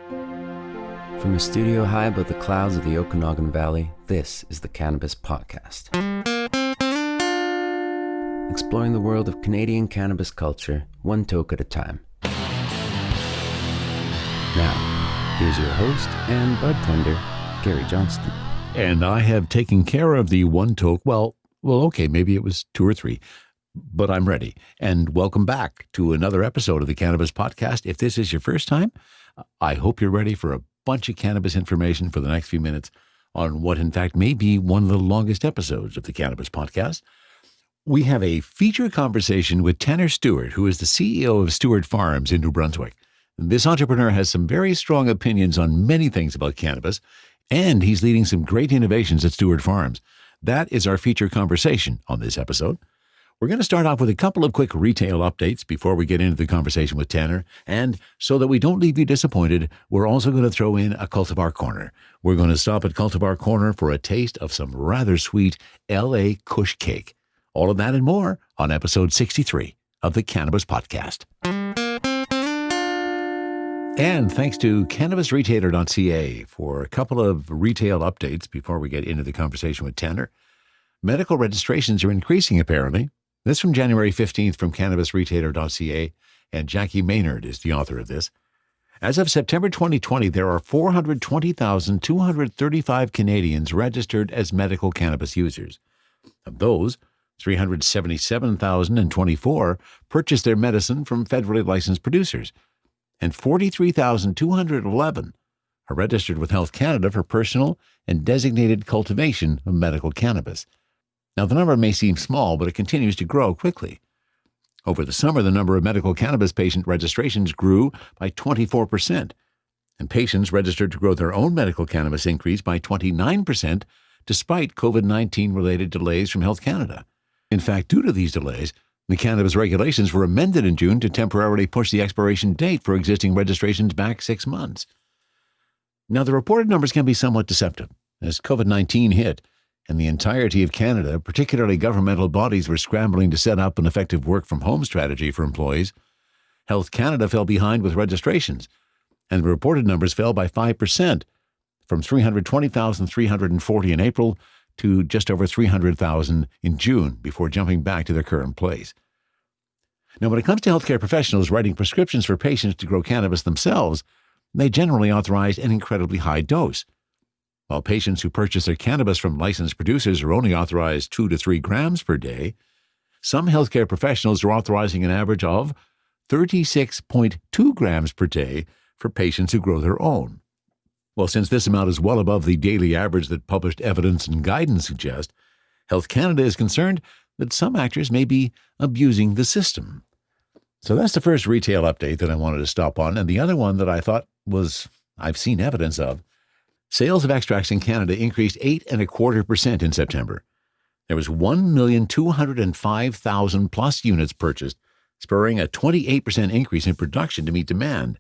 From a studio high above the clouds of the Okanagan Valley, this is the Cannabis Podcast. Exploring the world of Canadian cannabis culture, one toke at a time. Now, here's your host and budtender, Gary Johnston. And I have taken care of the one toke. Well, okay, maybe it was two or three, but I'm ready. And welcome back to another episode of the Cannabis Podcast. If this is your first time, I hope you're ready for a bunch of cannabis information for the next few minutes on what, in fact, may be one of the longest episodes of the Cannabis Podcast. We have a feature conversation with Tanner Stewart, who is the CEO of Stewart Farms in New Brunswick. This entrepreneur has some very strong opinions on many things about cannabis, and he's leading some great innovations at Stewart Farms. That is our feature conversation on this episode. We're going to start off with a couple of quick retail updates before we get into the conversation with Tanner. And so that we don't leave you disappointed, we're also going to throw in a Cultivar Corner. We're going to stop at Cultivar Corner for a taste of some rather sweet LA Kush Cake. All of that and more on episode 63 of the Cannabis Podcast. And thanks to cannabisretailer.ca for a couple of retail updates before we get into the conversation with Tanner. Medical registrations are increasing, apparently. This from January 15th from cannabisretailer.ca, and Jackie Maynard is the author of this. As of September 2020, there are 420,235 Canadians registered as medical cannabis users. Of those, 377,024 purchased their medicine from federally licensed producers, and 43,211 are registered with Health Canada for personal and designated cultivation of medical cannabis. Now, the number may seem small, but it continues to grow quickly. Over the summer, the number of medical cannabis patient registrations grew by 24%, and patients registered to grow their own medical cannabis increased by 29%, despite COVID-19 related delays from Health Canada. In fact, due to these delays, the cannabis regulations were amended in June to temporarily push the expiration date for existing registrations back 6 months. Now, the reported numbers can be somewhat deceptive, as COVID-19 hit, and the entirety of Canada, particularly governmental bodies, were scrambling to set up an effective work-from-home strategy for employees. Health Canada fell behind with registrations, and the reported numbers fell by 5%, from 320,340 in April to just over 300,000 in June, before jumping back to their current place. Now, when it comes to healthcare professionals writing prescriptions for patients to grow cannabis themselves, they generally authorize an incredibly high dose. While patients who purchase their cannabis from licensed producers are only authorized 2 to 3 grams per day, some healthcare professionals are authorizing an average of 36.2 grams per day for patients who grow their own. Well, since this amount is well above the daily average that published evidence and guidance suggest, Health Canada is concerned that some actors may be abusing the system. So that's the first retail update that I wanted to stop on. And the other one that I thought I've seen evidence of. Sales of extracts in Canada increased 8.25% in September. There was 1,205,000 plus units purchased, spurring a 28% increase in production to meet demand.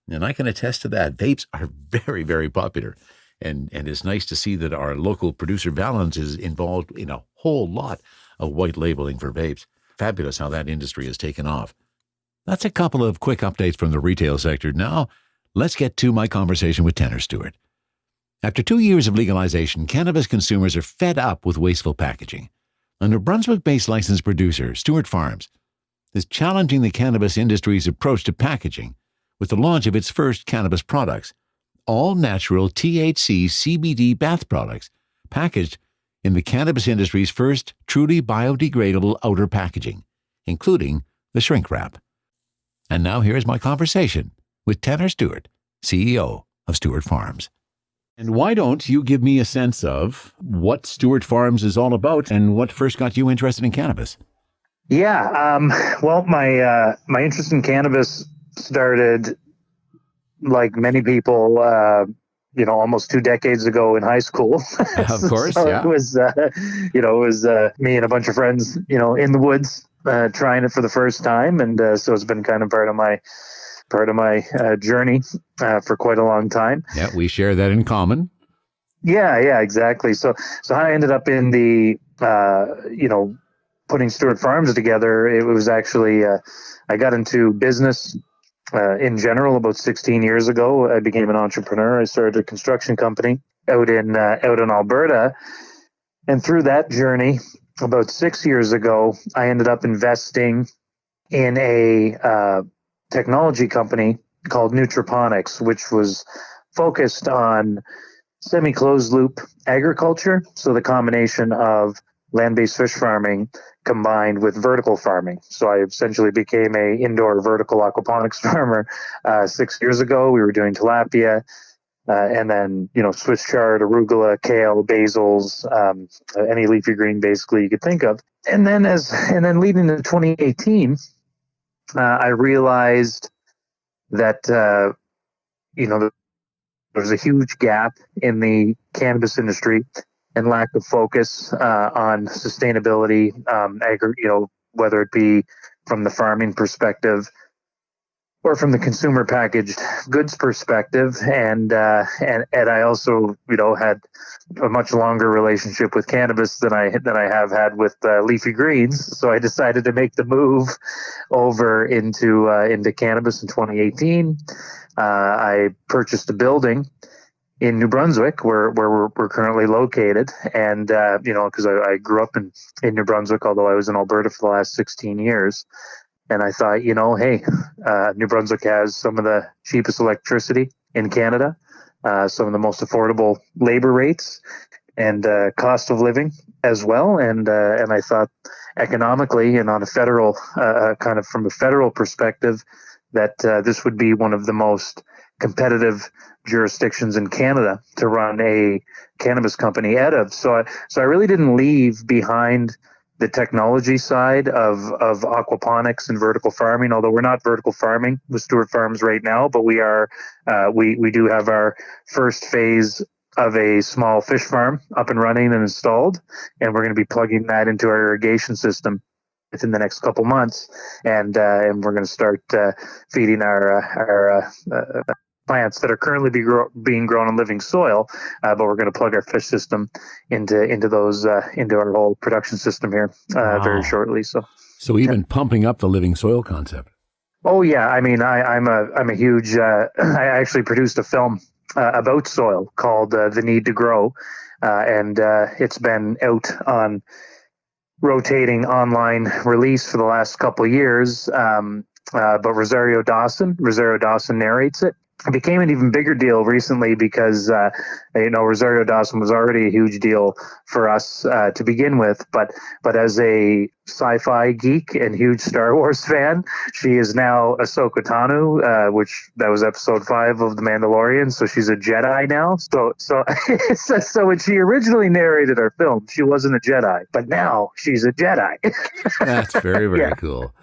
And I can attest to that. Vapes are very, very popular. And it's nice to see that our local producer Valens is involved in a whole lot of white labeling for vapes. Fabulous how that industry has taken off. That's a couple of quick updates from the retail sector. Now, let's get to my conversation with Tanner Stewart. After 2 years of legalization, cannabis consumers are fed up with wasteful packaging. A New Brunswick-based licensed producer, Stewart Farms, is challenging the cannabis industry's approach to packaging with the launch of its first cannabis products, all-natural THC CBD bath products, packaged in the cannabis industry's first truly biodegradable outer packaging, including the shrink wrap. And now here is my conversation with Tanner Stewart, CEO of Stewart Farms. And why don't you give me a sense of what Stewart Farms is all about and what first got you interested in cannabis? Yeah, well, my interest in cannabis started, like many people, almost 2 decades ago in high school. Of course, so yeah. It was me and a bunch of friends, in the woods, trying it for the first time, and so it's been kind of part of my journey for quite a long time. Yeah, we share that in common. Yeah, exactly. So how I ended up in the, putting Stewart Farms together, it was actually, I got into business in general. About 16 years ago, I became an entrepreneur. I started a construction company out in Alberta, and through that journey, about 6 years ago, I ended up investing in a technology company called Nutraponics, which was focused on semi-closed loop agriculture. So the combination of land-based fish farming combined with vertical farming. So I essentially became a indoor vertical aquaponics farmer 6 years ago. We were doing tilapia, and then Swiss chard, arugula, kale, basils, any leafy green basically you could think of. And then leading into 2018, I realized that there was a huge gap in the cannabis industry and lack of focus on sustainability, whether it be from the farming perspective or from the consumer packaged goods perspective. And I also, had a much longer relationship with cannabis than I have had with leafy greens. So I decided to make the move over into cannabis in 2018. I purchased a building in New Brunswick, where we're currently located, and because I grew up in New Brunswick, although I was in Alberta for the last 16 years. And I thought, hey, New Brunswick has some of the cheapest electricity in Canada, some of the most affordable labor rates, and cost of living as well. And I thought economically and on a federal, kind of from a federal perspective, that this would be one of the most competitive jurisdictions in Canada to run a cannabis company out of. So I really didn't leave behind the technology side of aquaponics and vertical farming, although we're not vertical farming with Stewart Farms right now, but we are. We do have our first phase of a small fish farm up and running and installed, and we're going to be plugging that into our irrigation system within the next couple months, and we're going to start feeding our plants that are currently being grown in living soil, but we're going to plug our fish system into our whole production system here very shortly. So even pumping up the living soil concept. Oh yeah, I mean I'm a huge. I actually produced a film about soil called "The Need to Grow," and it's been out on rotating online release for the last couple of years. But Rosario Dawson narrates it. It became an even bigger deal recently because, Rosario Dawson was already a huge deal for us to begin with. But as a sci-fi geek and huge Star Wars fan, she is now Ahsoka Tano, which that was episode 5 of The Mandalorian. So she's a Jedi now. So when she originally narrated our film, she wasn't a Jedi, but now she's a Jedi. That's very, very cool.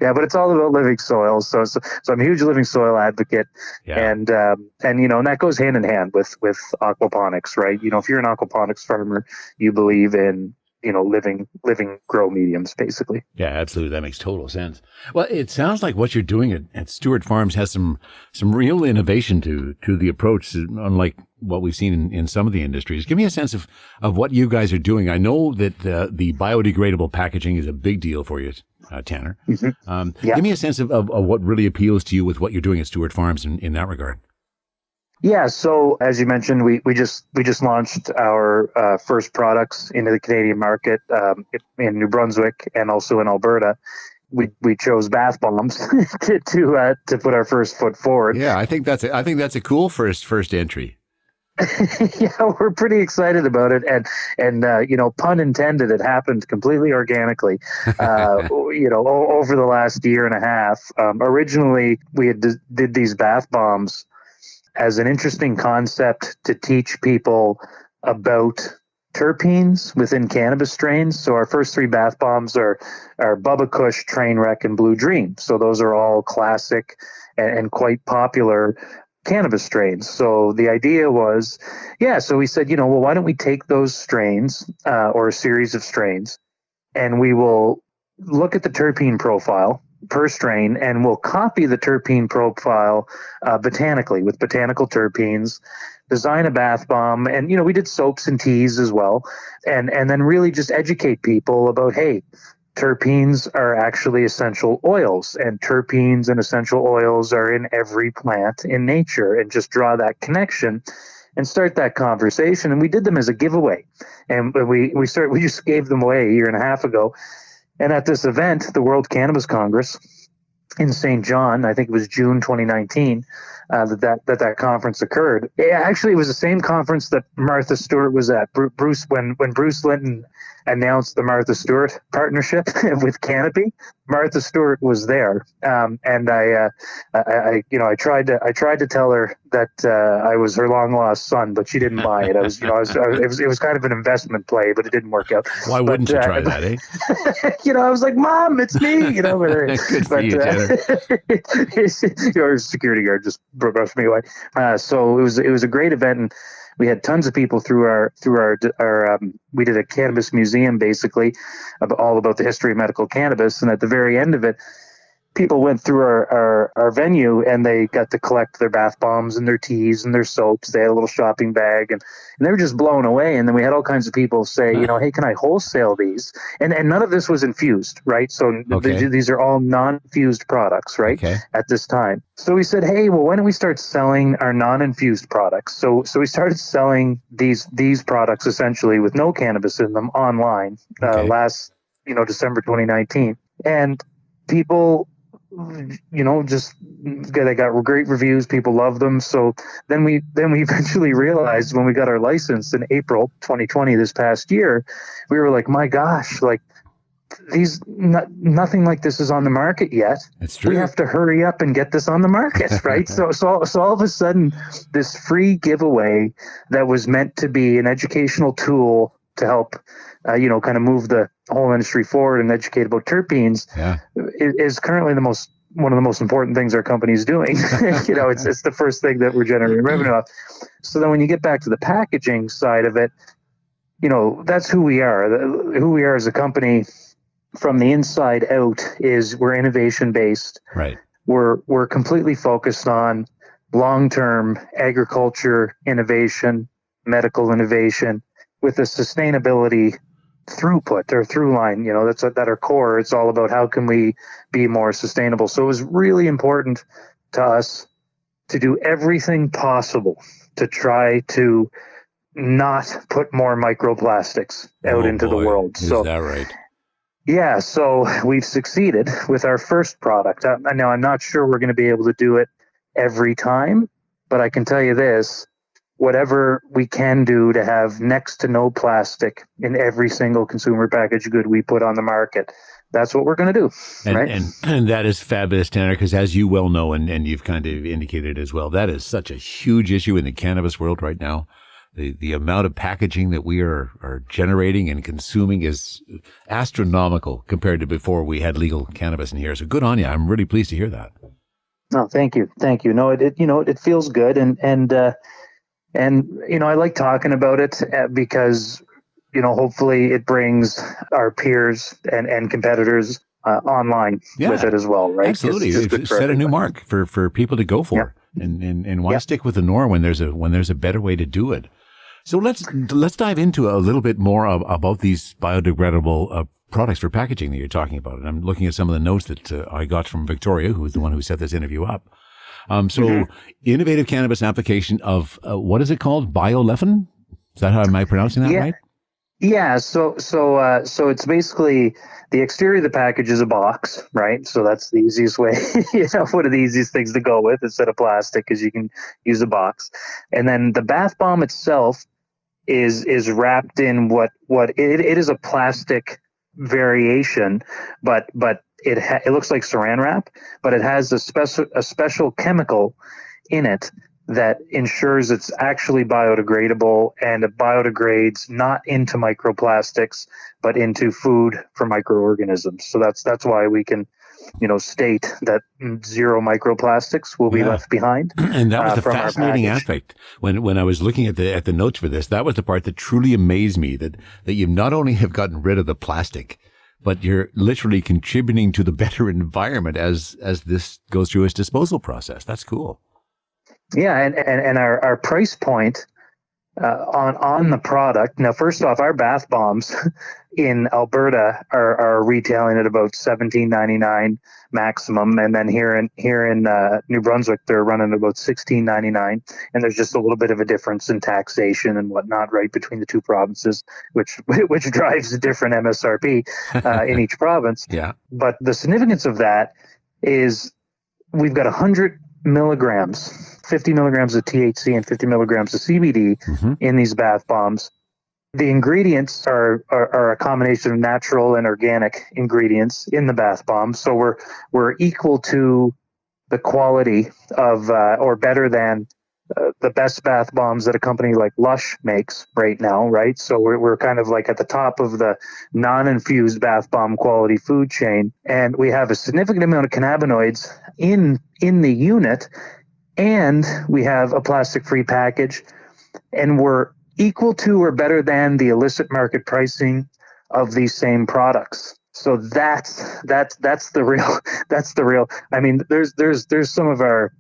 Yeah, but it's all about living soil. So I'm a huge living soil advocate. Yeah. And that goes hand in hand with aquaponics, right? If you're an aquaponics farmer, you believe in, living grow mediums, basically. Yeah, absolutely. That makes total sense. Well, it sounds like what you're doing at Stewart Farms has some real innovation to the approach, unlike what we've seen in some of the industries. Give me a sense of what you guys are doing. I know that the biodegradable packaging is a big deal for you, Tanner. Mm-hmm. Give me a sense of what really appeals to you with what you're doing at Stewart Farms in that regard. Yeah, so as you mentioned, we just launched our first products into the Canadian market in New Brunswick and also in Alberta. We chose bath bombs to put our first foot forward. Yeah, I think that's a cool first entry. Yeah, we're pretty excited about it, and pun intended, it happened completely organically. Over the last year and a half. Originally, we did these bath bombs as an interesting concept to teach people about terpenes within cannabis strains. So our first 3 bath bombs are Bubba Kush, Trainwreck, and Blue Dream. So those are all classic and quite popular cannabis strains. So the idea was, so we said, why don't we take those strains or a series of strains, and we will look at the terpene profile per strain, and we'll copy the terpene profile botanically with botanical terpenes, design a bath bomb, and we did soaps and teas as well, and then really just educate people about, hey, terpenes are actually essential oils, and terpenes and essential oils are in every plant in nature, and just draw that connection and start that conversation. And we did them as a giveaway, and we just gave them away a year and a half ago. And at this event, the World Cannabis Congress in St. John, I think it was June 2019, that conference occurred. Actually, it was the same conference that Martha Stewart was at. When Bruce Linton announced the Martha Stewart partnership with Canopy, Martha Stewart was there, and I tried to tell her that I was her long lost son, but she didn't buy it. It was kind of an investment play, but it didn't work out. Why wouldn't you try that, eh? I was like, Mom, it's me. Good for you, Tanner. Your security guard just brushed me away. So it was a great event, and we had tons of people through our we did a cannabis museum, basically, all about the history of medical cannabis. And at the very end of it, people went through our venue, and they got to collect their bath bombs and their teas and their soaps. They had a little shopping bag, and they were just blown away. And then we had all kinds of people say, hey, can I wholesale these? And none of this was infused, right? So these are all non-infused products, right? Okay. At this time. So we said, hey, well, why don't we start selling our non-infused products? So we started selling these products essentially with no cannabis in them online last, December 2019. And people, they got great reviews. People love them. So then we eventually realized, when we got our license in April 2020, this past year, we were like, my gosh, like nothing like this is on the market yet. It's true. We have to hurry up and get this on the market, right? so all of a sudden, this free giveaway that was meant to be an educational tool to help, kind of move the whole industry forward and educate about terpenes, is currently one of the most important things our company is doing. It's the first thing that we're generating revenue off. So then when you get back to the packaging side of it, that's who we are. Who we are as a company from the inside out is we're innovation based. Right. We're completely focused on long-term agriculture innovation, medical innovation, with a sustainability throughput or through line. That's at our core. It's all about how can we be more sustainable. So it was really important to us to do everything possible to try to not put more microplastics out into the world. Is that right? Yeah, so we've succeeded with our first product. Now, I'm not sure we're going to be able to do it every time, but I can tell you this: whatever we can do to have next to no plastic in every single consumer packaged good we put on the market, that's what we're going to do. Right? And that is fabulous, Tanner, because as you well know, and you've kind of indicated as well, that is such a huge issue in the cannabis world right now. The amount of packaging that we are generating and consuming is astronomical compared to before we had legal cannabis in here. So good on you. I'm really pleased to hear that. No, thank you. No, it feels good. And I like talking about it because, hopefully it brings our peers and competitors online with it as well, right? Absolutely. It's set a new mark for people to go for. Yeah. And why stick with the norm when there's a better way to do it? So let's dive into a little bit more about these biodegradable products for packaging that you're talking about. And I'm looking at some of the notes that I got from Victoria, who's the one who set this interview up. Innovative cannabis application of what is it called? Biolefen? Is that how am I pronouncing that right? Yeah. So it's basically the exterior of the package is a box, right? So that's the easiest way. One of the easiest things to go with instead of plastic, because you can use a box. And then the bath bomb itself is wrapped in what it is a plastic variation, but it looks like saran wrap, but it has a special chemical in it that ensures it's actually biodegradable, and it biodegrades not into microplastics, but into food for microorganisms. So that's why we can, state that 0 microplastics will be left behind. And that was the fascinating aspect when I was looking at the notes for this. That was the part that truly amazed me, that you not only have gotten rid of the plastic, but you're literally contributing to the better environment as this goes through its disposal process. That's cool. Yeah, and our price point on the product. Now, first off, our bath bombs in Alberta are retailing at about $17.99 maximum, and then here in New Brunswick they're running about $16.99. And there's just a little bit of a difference in taxation and whatnot, right, between the two provinces, which drives a different MSRP in each province. Yeah. But the significance of that is we've got 100 milligrams, 50 milligrams of THC and 50 milligrams of CBD in these bath bombs. The ingredients are a combination of natural and organic ingredients in the bath bombs. So we're equal to the quality of, or better than the best bath bombs that a company like Lush makes right now, right? So we're kind of like at the top of the non-infused bath bomb quality food chain. And we have a significant amount of cannabinoids in the unit, and we have a plastic-free package, and we're equal to or better than the illicit market pricing of these same products. So that's the real. I mean, there's some of our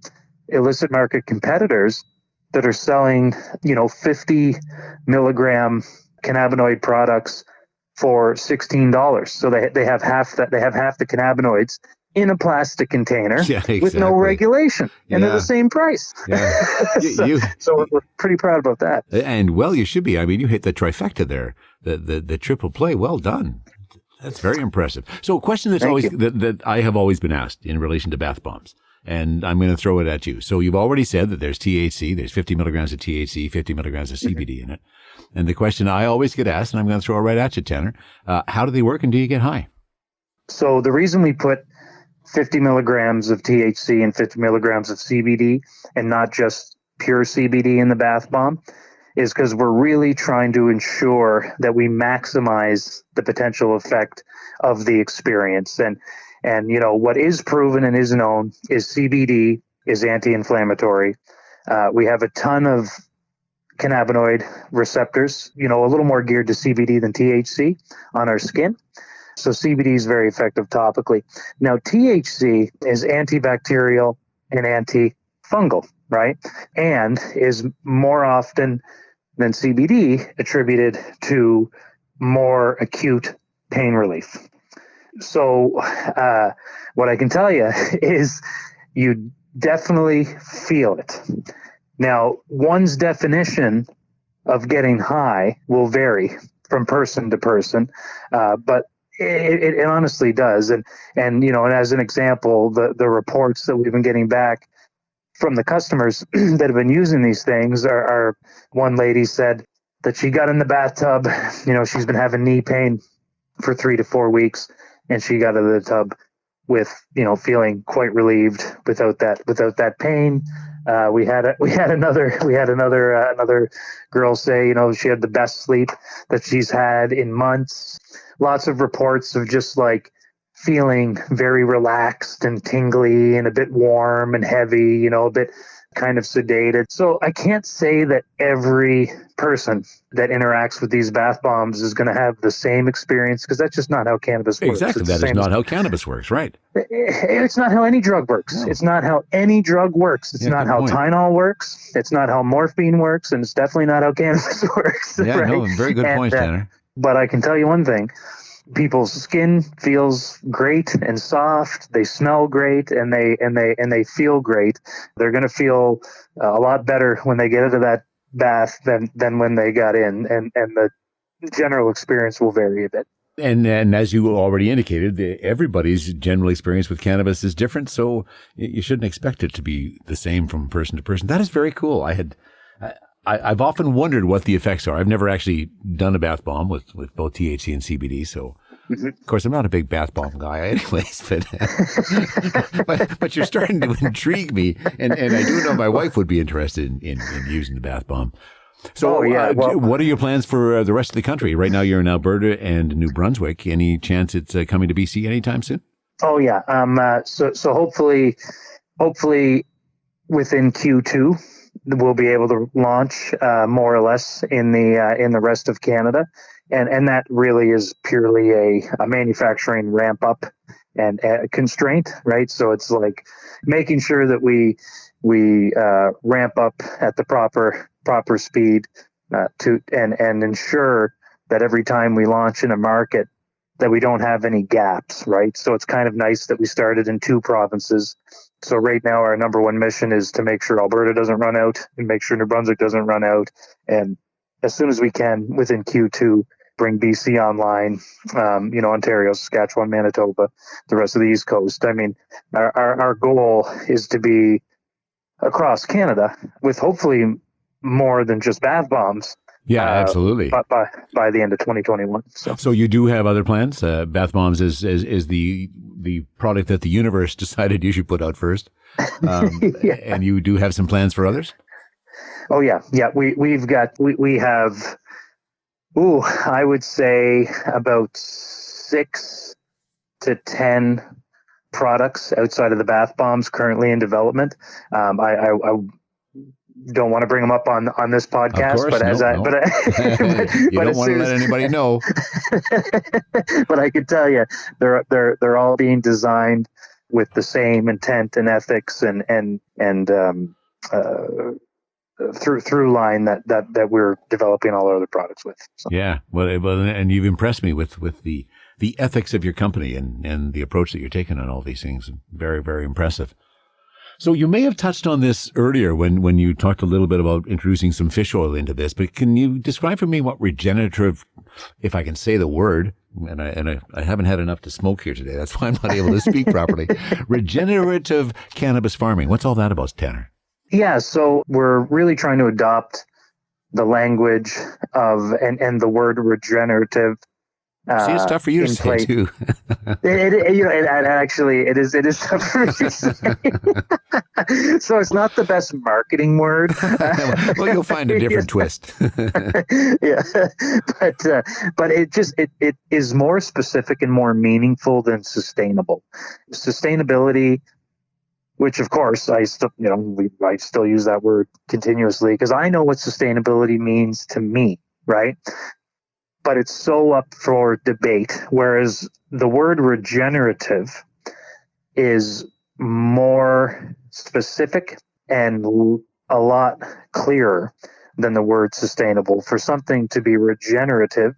illicit market competitors that are selling, 50 milligram cannabinoid products for $16. So they have half that. They have half the cannabinoids in a plastic container with no regulation, and they're the same price. Yeah. So we're pretty proud about that. And well, you should be. I mean, you hit the trifecta there, the triple play. Well done. That's very impressive. So a question that I have always been asked in relation to bath bombs, and I'm going to throw it at you. So you've already said that there's THC, there's 50 milligrams of THC, 50 milligrams of CBD in it. And the question I always get asked, and I'm going to throw it right at you, Tanner, how do they work and do you get high? So the reason we put 50 milligrams of THC and 50 milligrams of CBD and not just pure CBD in the bath bomb is because we're really trying to ensure that we maximize the potential effect of the experience. And what is proven and is known is CBD is anti-inflammatory. We have a ton of cannabinoid receptors, a little more geared to CBD than THC on our skin. So CBD is very effective topically. Now, THC is antibacterial and antifungal, right? And is more often than CBD attributed to more acute pain relief. So what I can tell you is you definitely feel it. Now, one's definition of getting high will vary from person to person, but it honestly does. And as an example, the reports that we've been getting back from the customers that have been using these things are one lady said that she got in the bathtub, she's been having knee pain for 3 to 4 weeks, and she got out of the tub with, feeling quite relieved without that pain. We had another girl say, she had the best sleep that she's had in months. Lots of reports of just like feeling very relaxed and tingly and a bit warm and heavy, a bit kind of sedated. So I can't say that every person that interacts with these bath bombs is going to have the same experience, because that's just not how cannabis works. Exactly. That is not how cannabis works, right? It's not how any drug works. No. It's not how any drug works. It's not how Tylenol works. It's not how morphine works. And it's definitely not how cannabis works. Yeah, right? No, very good point, Tanner. But I can tell you one thing. People's skin feels great and soft. They smell great and they feel great. They're going to feel a lot better when they get into that bath than when they got in, and the general experience will vary a bit. And as you already indicated, everybody's general experience with cannabis is different, so you shouldn't expect it to be the same from person to person. That is very cool. I've often wondered what the effects are. I've never actually done a bath bomb with both THC and CBD. So, Of course, I'm not a big bath bomb guy anyways, but you're starting to intrigue me. And I do know my wife would be interested in using the bath bomb. So what are your plans for the rest of the country? Right now you're in Alberta and New Brunswick. Any chance it's coming to BC anytime soon? Oh, yeah. So hopefully within Q2, we'll be able to launch more or less in the rest of Canada, and that really is purely a manufacturing ramp up and a constraint, right? So it's like making sure that we ramp up at the proper speed to and ensure that every time we launch in a market that we don't have any gaps, right? So it's kind of nice that we started in 2 provinces. So right now our number one mission is to make sure Alberta doesn't run out and make sure New Brunswick doesn't run out. And as soon as we can, within Q2, bring BC online, Ontario, Saskatchewan, Manitoba, the rest of the East Coast. I mean, our goal is to be across Canada with hopefully more than just bath bombs. Yeah, absolutely. But by the end of 2021. So you do have other plans? Bath bombs is the product that the universe decided you should put out first. Yeah. And you do have some plans for others? Oh yeah. We have, I would say about 6 to 10 products outside of the bath bombs currently in development. I don't want to bring them up on this podcast, of course, you don't want to let anybody know. But I can tell you, they're all being designed with the same intent and ethics and through line that we're developing all our other products with. So. Yeah, well, and you've impressed me with the ethics of your company and the approach that you're taking on all these things. Very, very impressive. So you may have touched on this earlier when you talked a little bit about introducing some fish oil into this, but can you describe for me what regenerative, if I can say the word, and I haven't had enough to smoke here today, that's why I'm not able to speak properly, regenerative cannabis farming. What's all that about, Tanner? Yeah, so we're really trying to adopt the language of and the word regenerative. See, it's tough for you to say too. It is tough for me to say. So it's not the best marketing word. Well, you'll find a different twist. Yeah, but it is more specific and more meaningful than sustainable. Sustainability, which of course I still use that word continuously because I know what sustainability means to me, right? But it's so up for debate. Whereas the word regenerative is more specific and a lot clearer than the word sustainable. For something to be regenerative,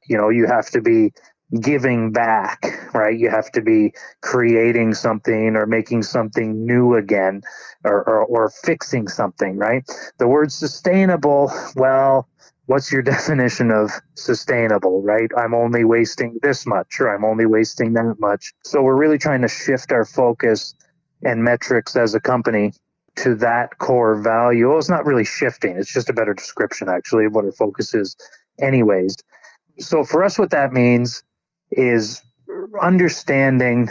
you have to be giving back, right? You have to be creating something or making something new again or fixing something, right? The word sustainable, well, what's your definition of sustainable, right? I'm only wasting this much or I'm only wasting that much. So we're really trying to shift our focus and metrics as a company to that core value. Well, it's not really shifting. It's just a better description, actually, of what our focus is anyways. So for us, what that means is understanding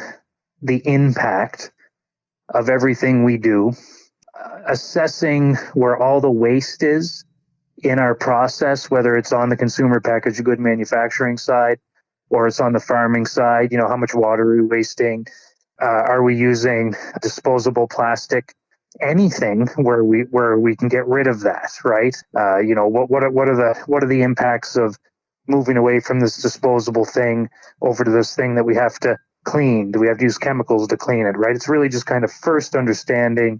the impact of everything we do, assessing where all the waste is in our process, whether it's on the consumer packaged good manufacturing side or it's on the farming side. How much water are we wasting? Are we using disposable plastic? Anything where we can get rid of that, right? What are the impacts of moving away from this disposable thing over to this thing that we have to clean? Do we have to use chemicals to clean it, right? It's really just kind of first understanding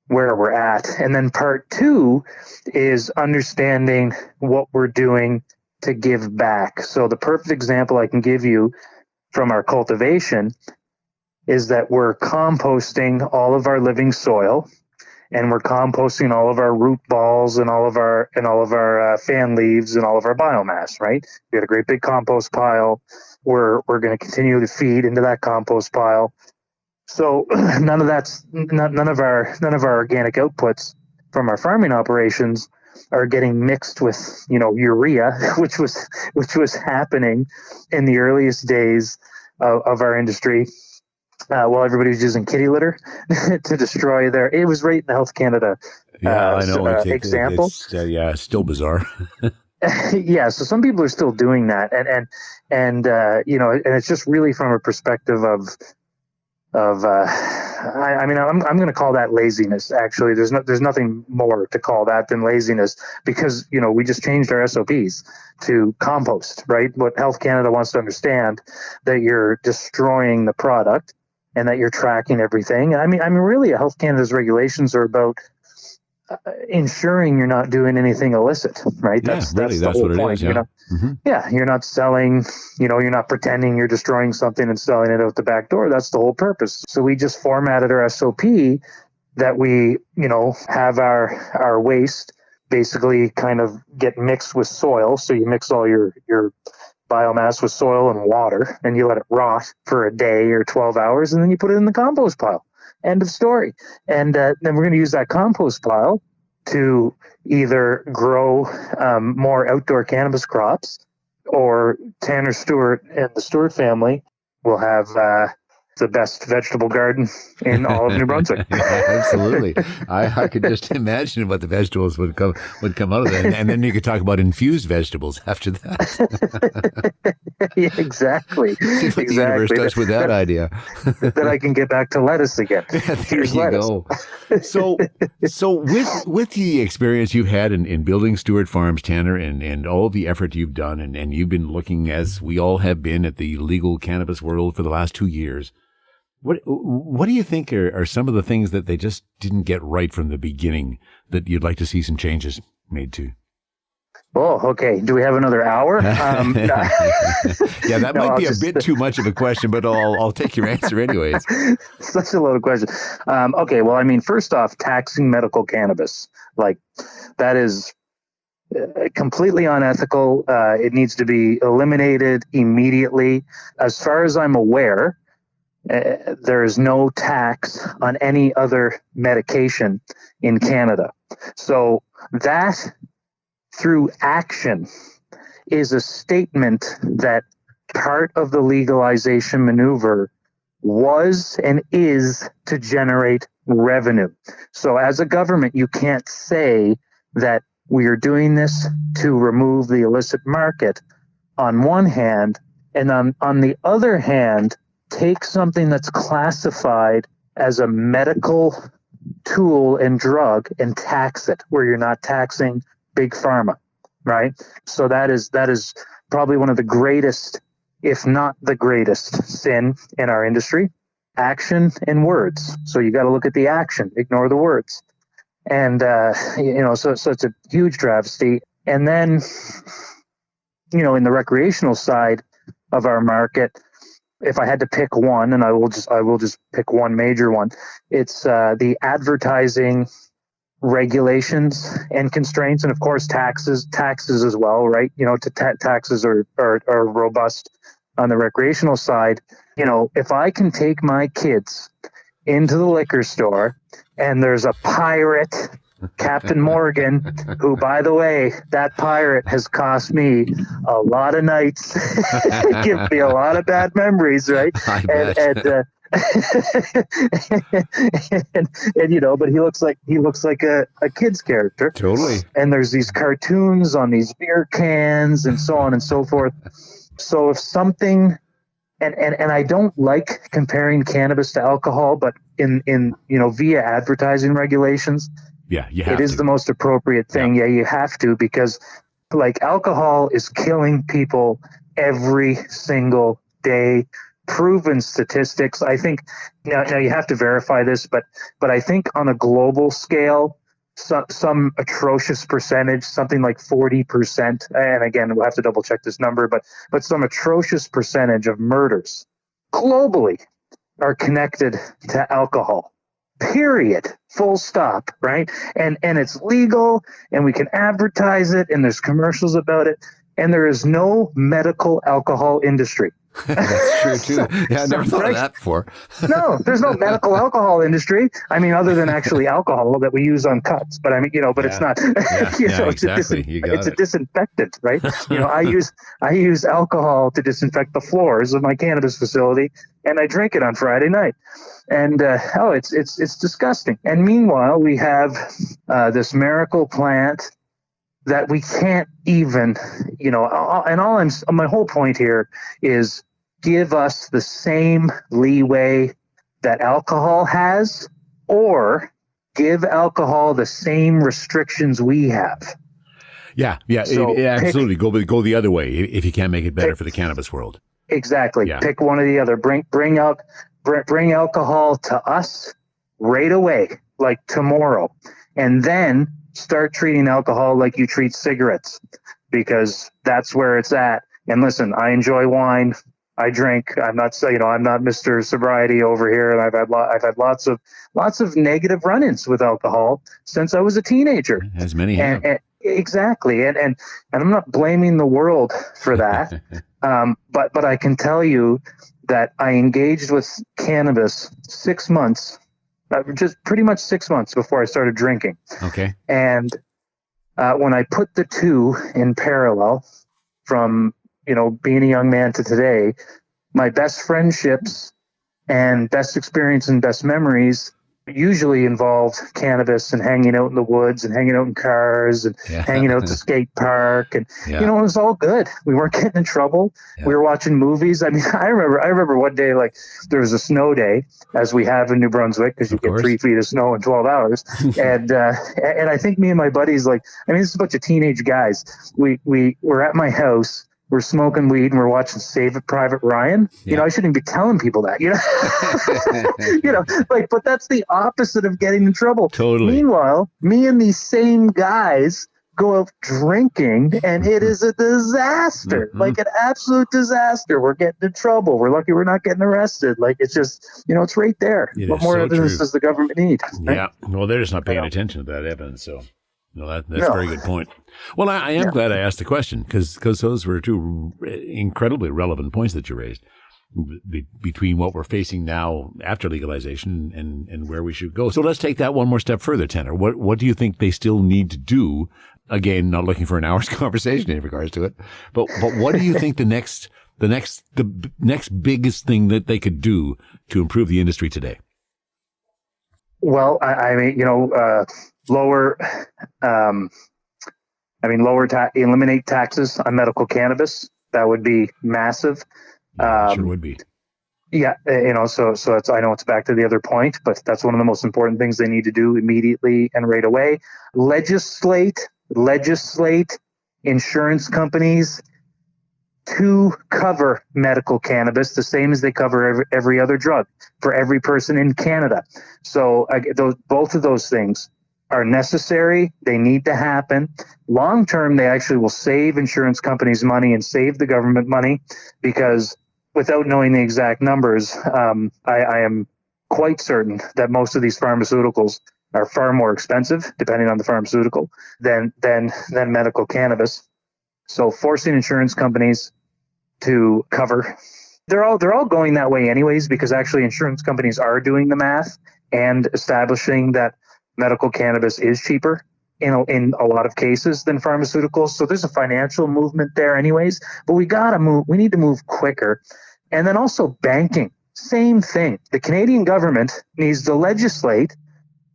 where we're at. And then part 2 is understanding what we're doing to give back. So the perfect example I can give you from our cultivation is that we're composting all of our living soil and we're composting all of our root balls and all of our fan leaves and all of our biomass, right? We got a great big compost pile. We're going to continue to feed into that compost pile. So none of our organic outputs from our farming operations are getting mixed with urea, which was happening in the earliest days of our industry. While everybody was using kitty litter to destroy it was right in the Health Canada I know. example. It's still bizarre. Yeah, so some people are still doing that, and it's just really from a perspective of I'm going to call that laziness. Actually, there's nothing more to call that than laziness because we just changed our SOPs to compost, right? What Health Canada wants to understand that you're destroying the product and that you're tracking everything. I mean, really, Health Canada's regulations are about ensuring you're not doing anything illicit, right? That's what it is. Yeah. Yeah, you're not selling, you're not pretending you're destroying something and selling it out the back door. That's the whole purpose. So we just formatted our SOP that we, have our waste basically kind of get mixed with soil. So you mix all your biomass with soil and water, and you let it rot for a day or 12 hours, and then you put it in the compost pile. End of story. And then we're going to use that compost pile to either grow more outdoor cannabis crops, or Tanner Stewart and the Stewart family will have the best vegetable garden in all of New Brunswick. Absolutely. I could just imagine what the vegetables would come out of that. And then you could talk about infused vegetables after that. Yeah, exactly. See what the universe does with that idea. Then I can get back to lettuce again. There you go. So with the experience you've had in building Stewart Farms, Tanner, and all the effort you've done, and you've been looking, as we all have been, at the legal cannabis world for the last 2 years, what do you think are some of the things that they just didn't get right from the beginning that you'd like to see some changes made to? Oh, okay. Do we have another hour? Yeah, that might be a bit too much of a question, but I'll take your answer anyways. Such a loaded question. Okay, well, I mean, first off, taxing medical cannabis, like, that is completely unethical. It needs to be eliminated immediately. As far as I'm aware, there is no tax on any other medication in Canada. So that, through action, is a statement that part of the legalization maneuver was and is to generate revenue. So as a government, you can't say that we are doing this to remove the illicit market on one hand, and on the other hand, take something that's classified as a medical tool and drug and tax it, where you're not taxing big pharma, right? So that is probably one of the greatest, if not the greatest, sin in our industry. Action and words. So you got to look at the action, ignore the words. And, so it's a huge travesty. And then, in the recreational side of our market, if I had to pick one, and I will just pick one major one, it's the advertising regulations and constraints, and of course taxes as well, right? Taxes are robust on the recreational side. If I can take my kids into the liquor store and there's a pirate, Captain Morgan, who, by the way, that pirate has cost me a lot of nights, give me a lot of bad memories, right? But he looks like a kid's character. Totally. And there's these cartoons on these beer cans and so on and so forth. So if something, and I don't like comparing cannabis to alcohol, but in via advertising regulations, yeah, it is the most appropriate thing. Yeah, you have to, because like alcohol is killing people every single day. Proven statistics. I think now you have to verify this, but I think on a global scale, some atrocious percentage, something like 40%, and again we'll have to double check this number, but some atrocious percentage of murders globally are connected to alcohol. Period. Full stop. Right? And it's legal, and we can advertise it, and there's commercials about it, and there is no medical alcohol industry. That's true too. Yeah, I never thought of that before. No, there's no medical alcohol industry. I mean, other than actually alcohol that we use on cuts. But I mean, it's not. Exactly. It's a disinfectant, right? I use alcohol to disinfect the floors of my cannabis facility, and I drink it on Friday night. And it's disgusting. And meanwhile, we have this miracle plant that we can't even, and my whole point here is give us the same leeway that alcohol has, or give alcohol the same restrictions we have. Yeah, so absolutely. Go the other way if you can't make it better for the cannabis world. Exactly. Yeah. Pick one or the other. Bring alcohol to us right away, like tomorrow. and then start treating alcohol like you treat cigarettes, because that's where it's at. And listen, I enjoy wine. I drink. I'm not Mr. Sobriety over here, and I've had lots of negative run-ins with alcohol since I was a teenager. As many have. And exactly, and I'm not blaming the world for that, but I can tell you that I engaged with cannabis 6 months, just pretty much 6 months before I started drinking. Okay. And when I put the two in parallel, from being a young man to today, my best friendships and best experience and best memories usually involved cannabis and hanging out in the woods and hanging out in cars and hanging out at the skate park. And, it was all good. We weren't getting in trouble. Yeah. We were watching movies. I mean, I remember one day, like, there was a snow day, as we have in New Brunswick, because you get 3 feet of snow in 12 hours. And I think me and my buddies, this is a bunch of teenage guys. We were at my house. We're smoking weed and we're watching Save It Private Ryan. Yeah. I shouldn't be telling people that, but that's the opposite of getting in trouble. Totally. Meanwhile, me and these same guys go out drinking, and it is a disaster, like an absolute disaster. We're getting in trouble. We're lucky we're not getting arrested. Like, it's just, it's right there. What more evidence does the government need? Right? Yeah. Well, they're just not paying attention to that evidence. So. No, that's a very good point. Well, I am glad I asked the question, because those were two incredibly relevant points that you raised between what we're facing now after legalization and where we should go. So let's take that one more step further, Tanner. What do you think they still need to do? Again, not looking for an hour's conversation in regards to it, but what do you think the next biggest thing that they could do to improve the industry today? Well, eliminate taxes on medical cannabis. That would be massive. Sure would be. Yeah, so it's, I know it's back to the other point, but that's one of the most important things they need to do immediately and right away. Legislate insurance companies to cover medical cannabis the same as they cover every other drug for every person in Canada. So both of those things are necessary. They need to happen. Long term, they actually will save insurance companies money and save the government money, because without knowing the exact numbers, I am quite certain that most of these pharmaceuticals are far more expensive, depending on the pharmaceutical, than medical cannabis. So forcing insurance companies to cover, they're all going that way anyways, because actually insurance companies are doing the math and establishing that medical cannabis is cheaper in a lot of cases than pharmaceuticals. So there's a financial movement there anyways, but we need to move quicker. And then also banking, same thing. The Canadian government needs to legislate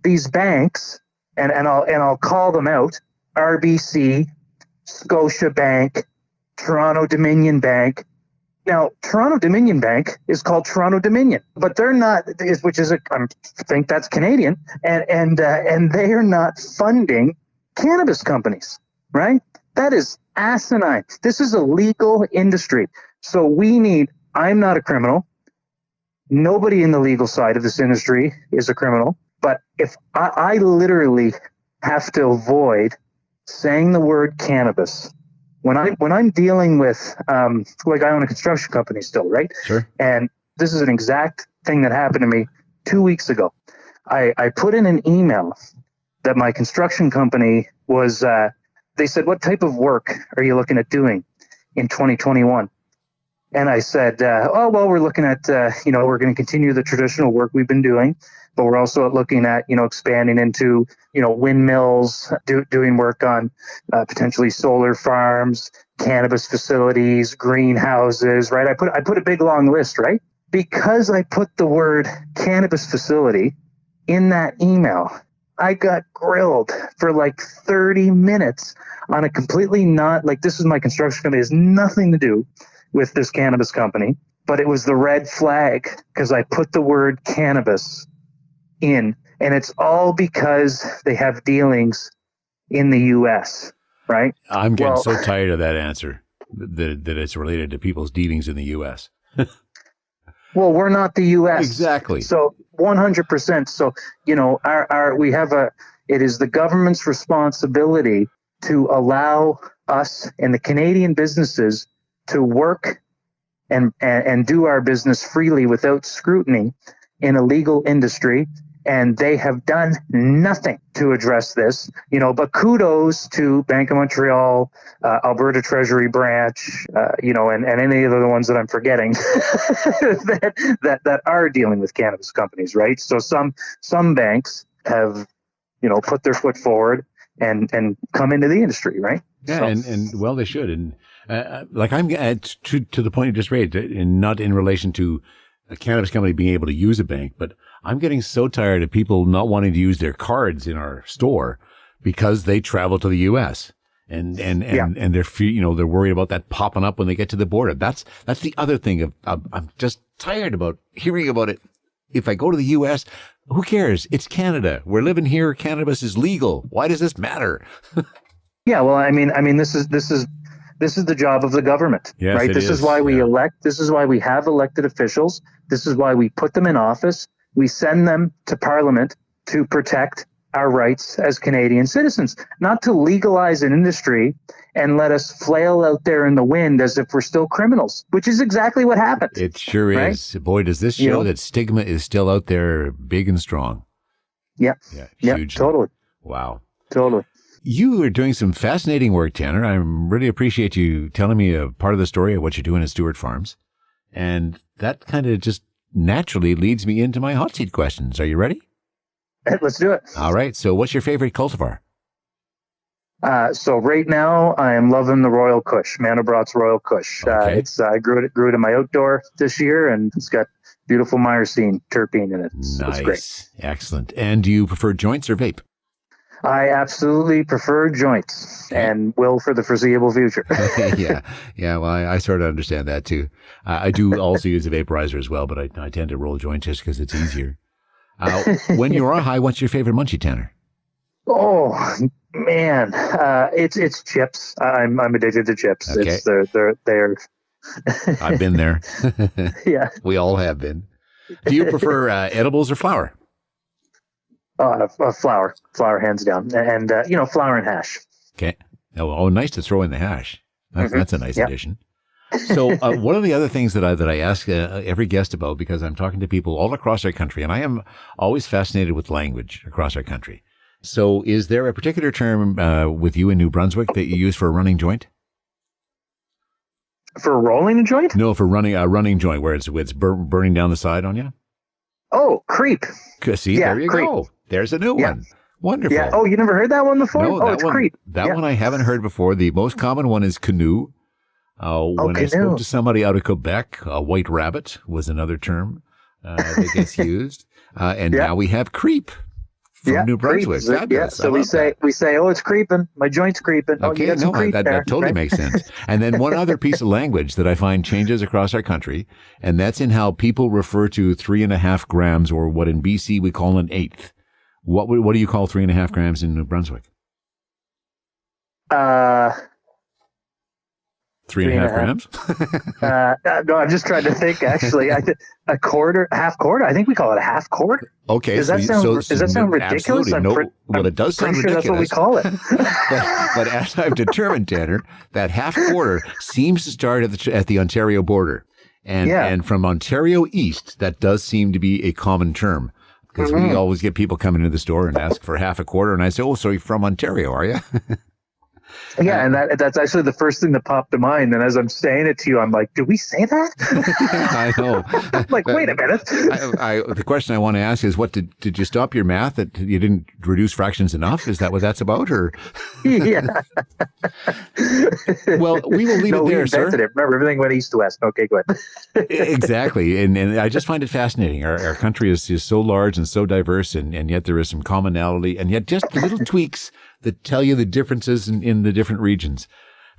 these banks, and I'll call them out: RBC, Scotiabank, Toronto Dominion Bank. Now, Toronto Dominion Bank is called Toronto Dominion, but they're not, I think that's Canadian, and they are not funding cannabis companies, right? That is asinine. This is a legal industry. So I'm not a criminal. Nobody in the legal side of this industry is a criminal. But if I literally have to avoid saying the word cannabis when I'm dealing with, I own a construction company still, right? Sure. And this is an exact thing that happened to me 2 weeks ago. I put in an email that my construction company was, they said, what type of work are you looking at doing in 2021? And I said, we're looking at, we're going to continue the traditional work we've been doing, but we're also looking at, expanding into, windmills, doing work on potentially solar farms, cannabis facilities, greenhouses, right? I put a big long list, right? Because I put the word cannabis facility in that email, I got grilled for like 30 minutes on a completely this is my construction company. It has nothing to do with this cannabis company, but it was the red flag because I put the word cannabis in, and it's all because they have dealings in the U.S., right? I'm getting so tired of that answer that it's related to people's dealings in the U.S. Well, we're not the U.S. Exactly. So 100%. So, we have It is the government's responsibility to allow us and the Canadian businesses to work and do our business freely without scrutiny in a legal industry. And they have done nothing to address this, but kudos to Bank of Montreal, Alberta Treasury Branch, and any of the ones that I'm forgetting that are dealing with cannabis companies, right? So some banks have, put their foot forward and come into the industry, right? Yeah, so. and well, they should. And I'm to the point you just raised, and not in relation to a cannabis company being able to use a bank, but I'm getting so tired of people not wanting to use their cards in our store because they travel to the U.S. and they're they're worried about that popping up when they get to the border. That's the other thing. I'm just tired about hearing about it. If I go to the U.S., who cares? It's Canada. We're living here. Cannabis is legal. Why does this matter? Yeah, well, I mean, this is the job of the government, yes, right? This is why we elect. This is why we have elected officials. This is why we put them in office. We send them to Parliament to protect our rights as Canadian citizens, not to legalize an industry and let us flail out there in the wind as if we're still criminals, which is exactly what happened. It sure right? is. Boy, does this show that stigma is still out there big and strong. Yeah. Yeah, hugely. Totally. Wow. Totally. You are doing some fascinating work, Tanner. I really appreciate you telling me a part of the story of what you're doing at Stewart Farms. And that kind of just naturally leads me into my hot seat questions. Are you ready? Let's do it. All right. So what's your favorite cultivar? So right now I am loving the Royal Kush, Mandelbrot's Royal Kush. Okay. I grew it in my outdoor this year, and it's got beautiful myrcene terpene in it. Nice. It's great. Excellent. And do you prefer joints or vape? I absolutely prefer joints and will for the foreseeable future. Yeah. Well, I sort of understand that too. I do also use a vaporizer as well, but I tend to roll joints just because it's easier. When you're on high, what's your favorite munchie, Tanner? Oh man, it's chips. I'm addicted to chips. Okay. They're. I've been there. Yeah. We all have been. Do you prefer edibles or flour? Flour, hands down, and flour and hash. Okay. Oh, nice to throw in the hash. That's a nice addition. So one of the other things that I ask every guest about, because I'm talking to people all across our country, and I am always fascinated with language across our country. So is there a particular term with you in New Brunswick that you use for a running joint? For rolling a joint? No, for running a running joint where it's burning down the side on you. Oh, creep. See, there you creep. go. There's a new one. Wonderful. Yeah. Oh, you never heard that one before? No, it's creep. That one I haven't heard before. The most common one is canoe. When I spoke to somebody out of Quebec, white rabbit was another term that gets used. And now we have creep from New Brunswick. So we say, oh, it's creeping. My joint's creeping. Okay, you got some creep that there, totally right? makes sense. And then one other piece of language that I find changes across our country, and that's in how people refer to 3.5 grams, or what in BC we call an eighth. What do you call 3.5 grams in New Brunswick? 3.5 grams? No, I'm just trying to think. Actually, a quarter, half quarter. I think we call it a half quart. Okay, does that sound ridiculous? Absolutely. Well, it does sound ridiculous. That's what we call it. but as I've determined, Tanner, that half quarter seems to start at the Ontario border, and from Ontario east, that does seem to be a common term. Because we always get people coming into the store and ask for half a quarter, and I say, "Oh, so you're from Ontario, are you?" Yeah, and that's actually the first thing that popped to mind. And as I'm saying it to you, I'm like, "Do we say that?" I know. I'm like, wait a minute. The question I want to ask is, what did you stop your math that you didn't reduce fractions enough? Is that what that's about, or? Yeah. Well, we will leave it there, sir. It. Remember, everything went east to west. Okay, go ahead. Exactly, and I just find it fascinating. Our country is so large and so diverse, and yet there is some commonality, and yet just little tweaks that tell you the differences in the different regions.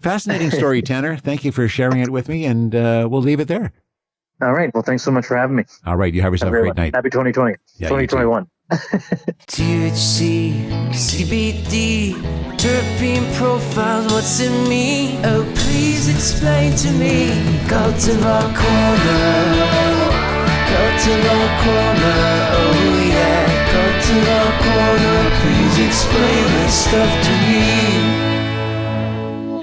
Fascinating story, Tanner. Thank you for sharing it with me, and we'll leave it there. All right. Well, thanks so much for having me. All right. You have yourself a great night. Happy 2020. Yeah, 2021. THC, CBD, terpene profiles, what's in me? Oh, please explain to me. Cultivar Corner, Cultivar Corner, oh yeah, Cultivar Cultivar Corner, please explain this stuff to me.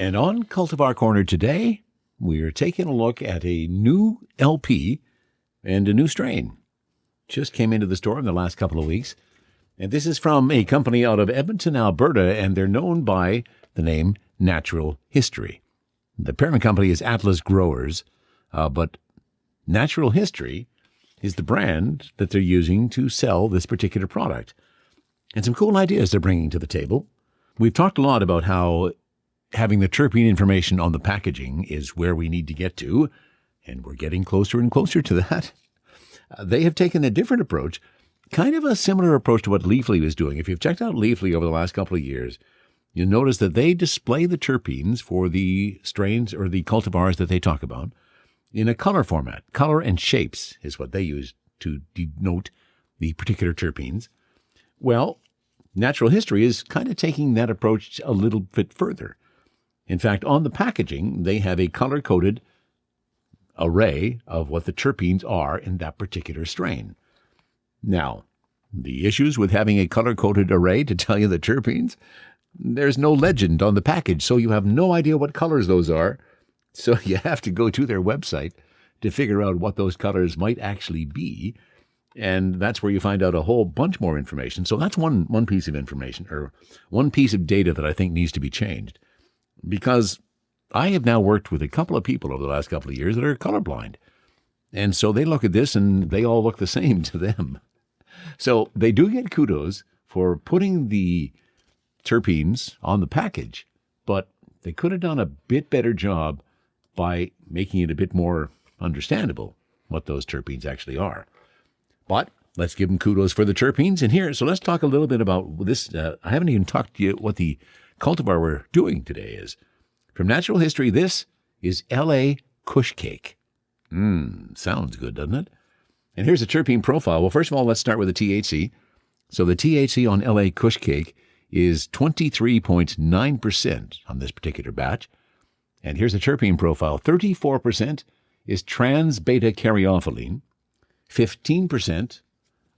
And on Cultivar Corner today, we are taking a look at a new LP and a new strain. Just came into the store in the last couple of weeks. And this is from a company out of Edmonton, Alberta, and they're known by the name Natural History. The parent company is Atlas Growers, but Natural History is the brand that they're using to sell this particular product. And some cool ideas they're bringing to the table. We've talked a lot about how having the terpene information on the packaging is where we need to get to, and we're getting closer and closer to that. They have taken a different approach, kind of a similar approach to what Leafly was doing. If you've checked out Leafly over the last couple of years, you'll notice that they display the terpenes for the strains or the cultivars that they talk about in a color format. Color and shapes is what they use to denote the particular terpenes. Well, Natural History is kind of taking that approach a little bit further. In fact, on the packaging, they have a color-coded array of what the terpenes are in that particular strain. Now, the issues with having a color-coded array to tell you the terpenes, there's no legend on the package, so you have no idea what colors those are. So you have to go to their website to figure out what those colors might actually be. And that's where you find out a whole bunch more information. So that's one piece of information, or one piece of data that I think needs to be changed. Because I have now worked with a couple of people over the last couple of years that are colorblind. And so they look at this and they all look the same to them. So they do get kudos for putting the terpenes on the package, but they could have done a bit better job by making it a bit more understandable what those terpenes actually are. But let's give them kudos for the terpenes. And here, so let's talk a little bit about this. I haven't even talked to you what the cultivar we're doing today is. From Natural History, this is LA Kush Cake. Sounds good, doesn't it? And here's the terpene profile. Well, first of all, let's start with the THC. So the THC on LA Kush Cake is 23.9% on this particular batch. And here's the terpene profile. 34% is trans-beta-caryophyllene, 15%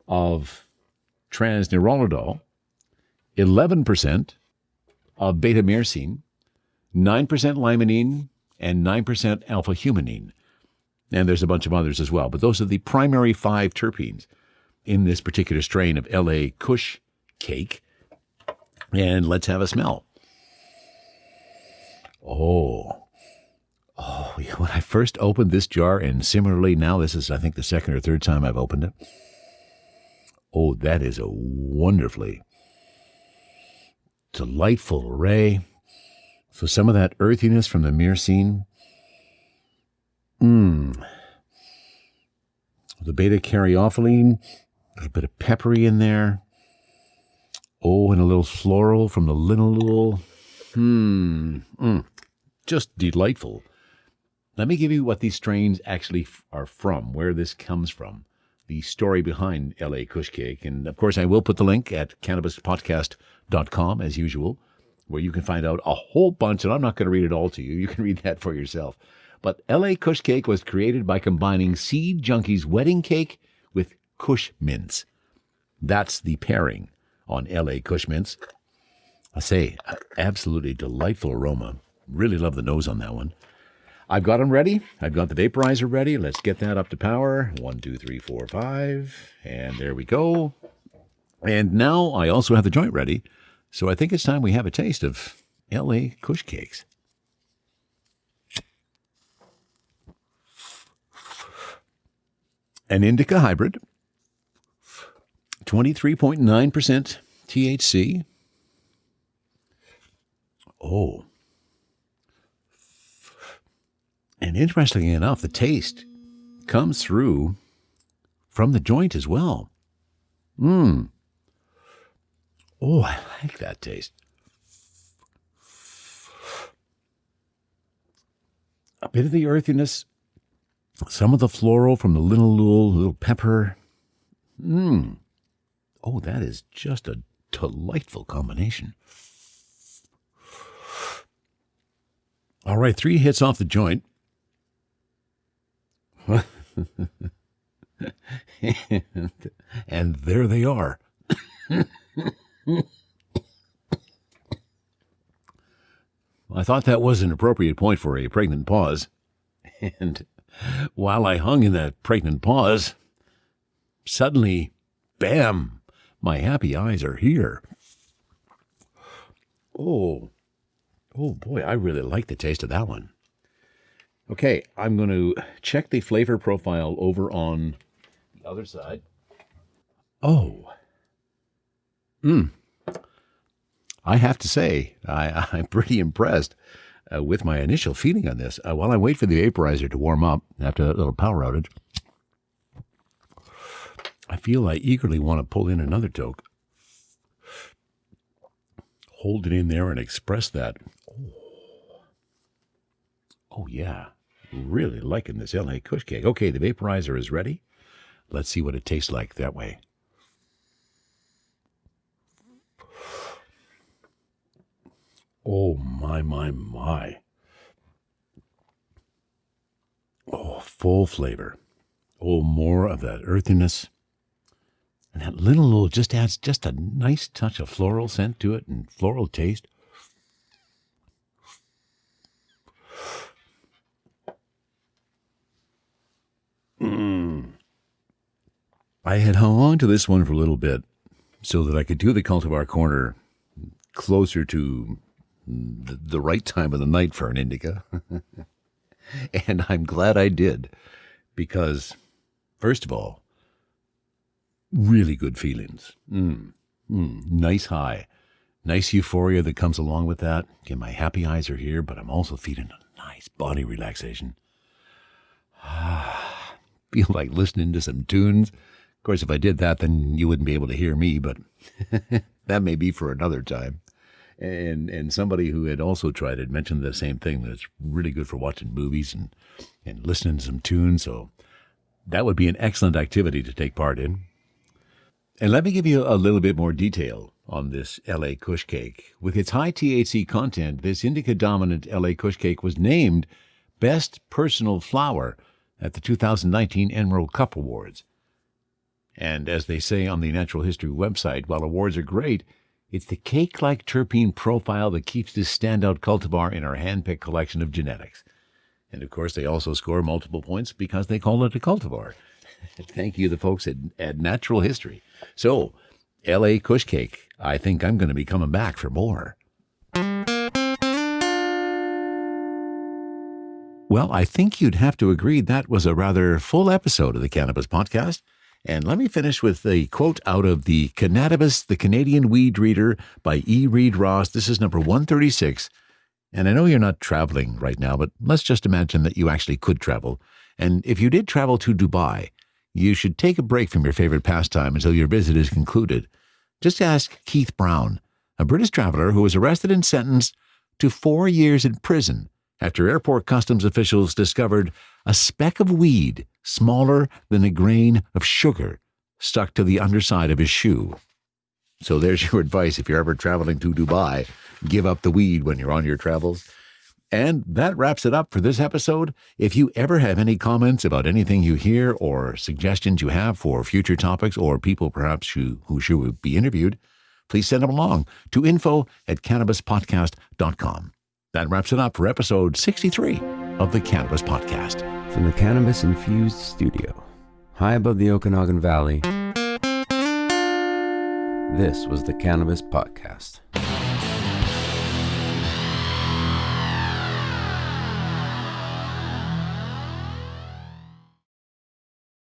of trans-neurolidol, 11% of beta-myrcene, 9% limonene, and 9% alpha-humanine. And there's a bunch of others as well. But those are the primary 5 terpenes in this particular strain of LA Kush Cake. And let's have a smell. Oh, when I first opened this jar, and similarly now, this is, I think, the second or third time I've opened it. Oh, that is a wonderfully delightful array. So some of that earthiness from the myrcene. The beta-caryophyllene, a little bit of peppery in there. Oh, and a little floral from the linalool. Just delightful. Let me give you what these strains actually are from, where this comes from, the story behind LA Kush Cake. And, of course, I will put the link at cannabispodcast.com, as usual, where you can find out a whole bunch, and I'm not going to read it all to you. You can read that for yourself. But LA Kush Cake was created by combining Seed Junkie's wedding cake with Kush mints. That's the pairing on LA Kush mints. I say, absolutely delightful aroma. Really love the nose on that one. I've got them ready. I've got the vaporizer ready. Let's get that up to power. 1, 2, 3, 4, 5. And there we go. And now I also have the joint ready. So I think it's time we have a taste of LA Kush Cakes. An indica hybrid, 23.9% THC. Oh. And interestingly enough, the taste comes through from the joint as well. Oh, I like that taste. A bit of the earthiness, some of the floral from the linalool, a little pepper. Oh, that is just a delightful combination. All right, 3 hits off the joint. And there they are. I thought that was an appropriate point for a pregnant pause. And while I hung in that pregnant pause, suddenly, bam, my happy eyes are here. Oh boy, I really like the taste of that one. Okay, I'm going to check the flavor profile over on the other side. Oh. I have to say, I'm pretty impressed with my initial feeling on this. While I wait for the vaporizer to warm up after that little power outage, I feel I eagerly want to pull in another toke, hold it in there and express that. Oh yeah, really liking this LA Kush Cake. Okay, the vaporizer is ready. Let's see what it tastes like that way. Oh, my. Oh, full flavor. Oh, more of that earthiness. And that little just adds just a nice touch of floral scent to it and floral taste. I had hung on to this one for a little bit so that I could do the Cultivar Corner closer to the right time of the night for an indica. And I'm glad I did, because, first of all, really good feelings. Nice high. Nice euphoria that comes along with that. Okay, my happy eyes are here, but I'm also feeling a nice body relaxation. Feel like listening to some tunes. Of course, if I did that, then you wouldn't be able to hear me, but that may be for another time. And somebody who had also tried it mentioned the same thing, that it's really good for watching movies and listening to some tunes. So that would be an excellent activity to take part in. And let me give you a little bit more detail on this LA Kush Cake. With its high THC content, this indica-dominant LA Kush Cake was named Best Personal Flower at the 2019 Emerald Cup Awards. And as they say on the Natural History website, while awards are great, it's the cake-like terpene profile that keeps this standout cultivar in our hand-picked collection of genetics. And of course, they also score multiple points because they call it a cultivar. Thank you, the folks at Natural History. So, LA Kush Cake, I think I'm going to be coming back for more. Well, I think you'd have to agree that was a rather full episode of the Cannabis Podcast. And let me finish with a quote out of the Cannabis, the Canadian Weed Reader by E. Reed Ross. This is number 136. And I know you're not traveling right now, but let's just imagine that you actually could travel. And if you did travel to Dubai, you should take a break from your favorite pastime until your visit is concluded. Just ask Keith Brown, a British traveler who was arrested and sentenced to 4 years in prison after airport customs officials discovered a speck of weed smaller than a grain of sugar stuck to the underside of his shoe. So there's your advice if you're ever traveling to Dubai. Give up the weed when you're on your travels. And that wraps it up for this episode. If you ever have any comments about anything you hear or suggestions you have for future topics or people perhaps who should be interviewed, please send them along to info@cannabispodcast.com. That wraps it up for episode 63 of the Cannabis Podcast. From the cannabis-infused studio, high above the Okanagan Valley, this was the Cannabis Podcast.